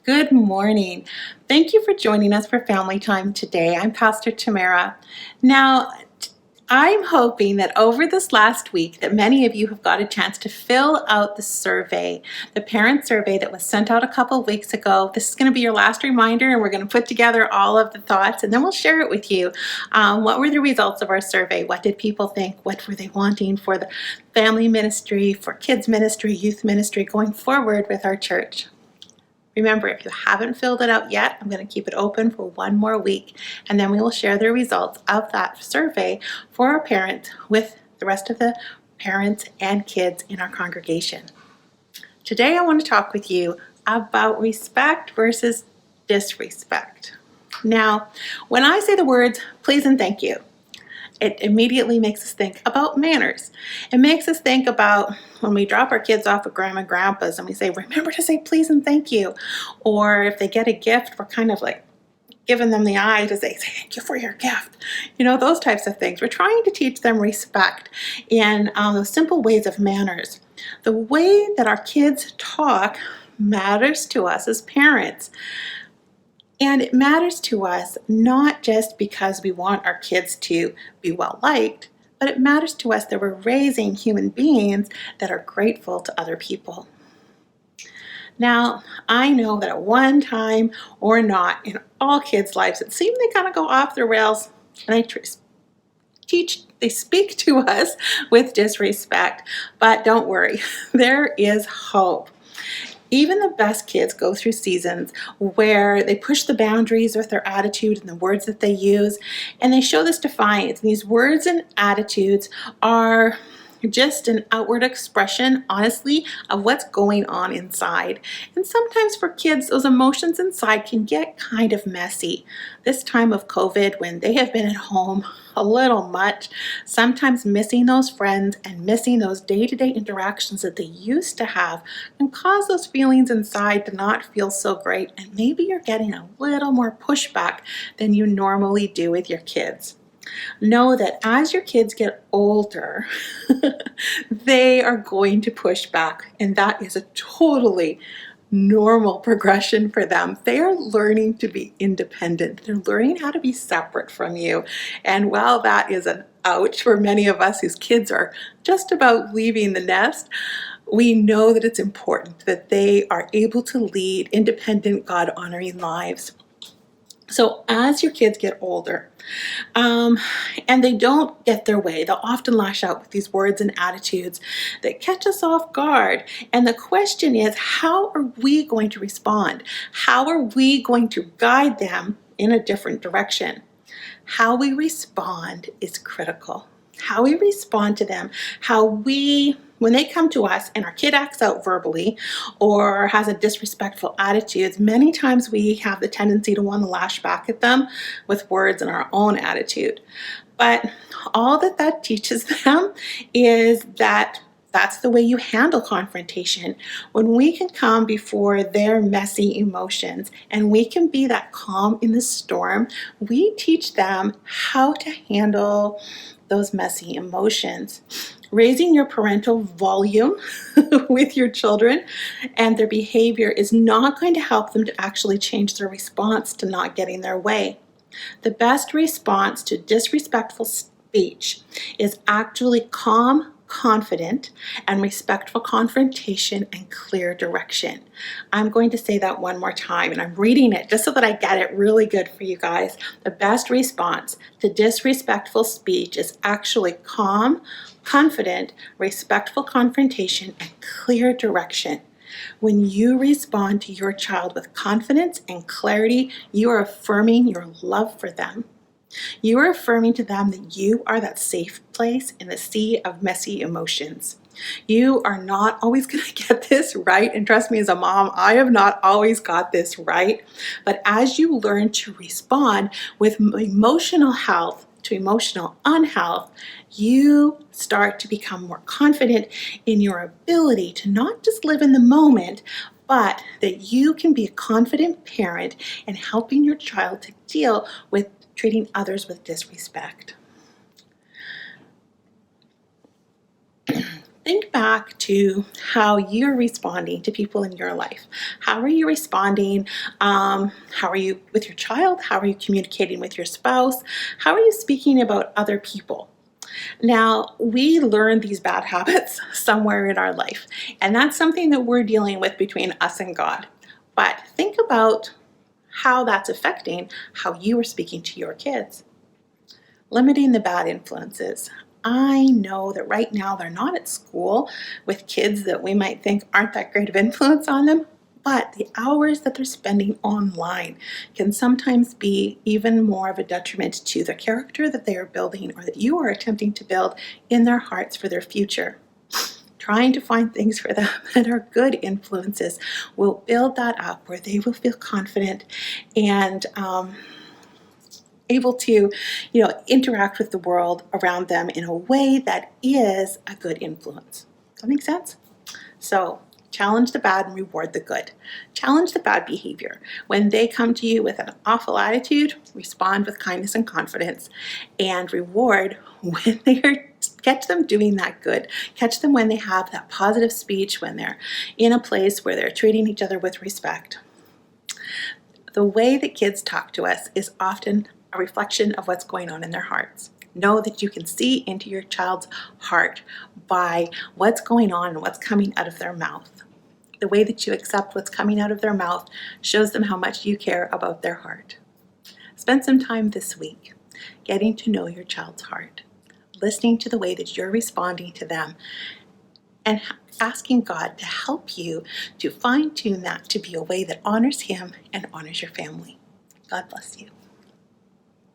Good morning. Thank you for joining us for Family Time today. I'm Pastor Tamara. Now, I'm hoping that over this last week that many of you have got a chance to fill out the survey, the parent survey that was sent out a couple of weeks ago. This is going to be your last reminder, and we're going to put together all of the thoughts, and then we'll share it with you. What were the results of our survey? What did people think? What were they wanting for the family ministry, for kids ministry, youth ministry going forward with our church? Remember, if you haven't filled it out yet, I'm going to keep it open for one more week, and then we will share the results of that survey for our parents with the rest of the parents and kids in our congregation. Today, I want to talk with you about respect versus disrespect. Now, when I say the words please and thank you, it immediately makes us think about manners. It makes us think about when we drop our kids off at grandma and grandpa's and we say, remember to say please and thank you. Or if they get a gift, we're kind of like giving them the eye to say thank you for your gift. Those types of things. We're trying to teach them respect in those simple ways of manners. The way that our kids talk matters to us as parents. And it matters to us not just because we want our kids to be well liked, but it matters to us that we're raising human beings that are grateful to other people. Now, I know that at one time or not in all kids' lives, it seems they kind of go off the rails, and they speak to us with disrespect. But don't worry, there is hope. Even the best kids go through seasons where they push the boundaries with their attitude and the words that they use, and they show this defiance. And these words and attitudes are just an outward expression, honestly, of what's going on inside. And sometimes for kids, those emotions inside can get kind of messy. This time of COVID, when they have been at home a little much, sometimes missing those friends and missing those day-to-day interactions that they used to have can cause those feelings inside to not feel so great. And maybe you're getting a little more pushback than you normally do with your kids. Know that as your kids get older, they are going to push back, and that is a totally normal progression for them. They are learning to be independent. They're learning how to be separate from you. And while that is an ouch for many of us whose kids are just about leaving the nest, we know that it's important that they are able to lead independent, God-honoring lives. So as your kids get older, and they don't get their way, they'll often lash out with these words and attitudes that catch us off guard. And the question is, how are we going to respond? How are we going to guide them in a different direction? How we respond is critical. How we respond to them, when they come to us and our kid acts out verbally or has a disrespectful attitude, many times we have the tendency to want to lash back at them with words and our own attitude. But all that teaches them is that that's the way you handle confrontation. When we can come before their messy emotions and we can be that calm in the storm, we teach them how to handle those messy emotions. Raising your parental volume with your children and their behavior is not going to help them to actually change their response to not getting their way. The best response to disrespectful speech is actually calm, confident, and respectful confrontation and clear direction. I'm going to say that one more time, and I'm reading it just so that I get it really good for you guys. The best response to disrespectful speech is actually calm, confident, respectful confrontation, and clear direction. When you respond to your child with confidence and clarity, you are affirming your love for them. You are affirming to them that you are that safe place in the sea of messy emotions. You are not always going to get this right. And trust me, as a mom, I have not always got this right. But as you learn to respond with emotional health to emotional unhealth, you start to become more confident in your ability to not just live in the moment, but that you can be a confident parent in helping your child to deal with treating others with disrespect. think back to how you're responding to people in your life. How are you responding? How are you with your child? How are you communicating with your spouse? How are you speaking about other people? Now, we learn these bad habits somewhere in our life, and that's something that we're dealing with between us and God. But think about how that's affecting how you are speaking to your kids. Limiting the bad influences. I know that right now they're not at school with kids that we might think aren't that great of influence on them, but the hours that they're spending online can sometimes be even more of a detriment to the character that they are building or that you are attempting to build in their hearts for their future. Trying to find things for them that are good influences will build that up where they will feel confident and able to, interact with the world around them in a way that is a good influence. Does that make sense? So challenge the bad and reward the good. Challenge the bad behavior. When they come to you with an awful attitude, respond with kindness and confidence, and reward when they are, catch them doing that good. Catch them when they have that positive speech, when they're in a place where they're treating each other with respect. The way that kids talk to us is often a reflection of what's going on in their hearts. Know that you can see into your child's heart by what's going on and what's coming out of their mouth. The way that you accept what's coming out of their mouth shows them how much you care about their heart. Spend some time this week getting to know your child's heart, listening to the way that you're responding to them, and asking God to help you to fine-tune that to be a way that honors Him and honors your family. God bless you.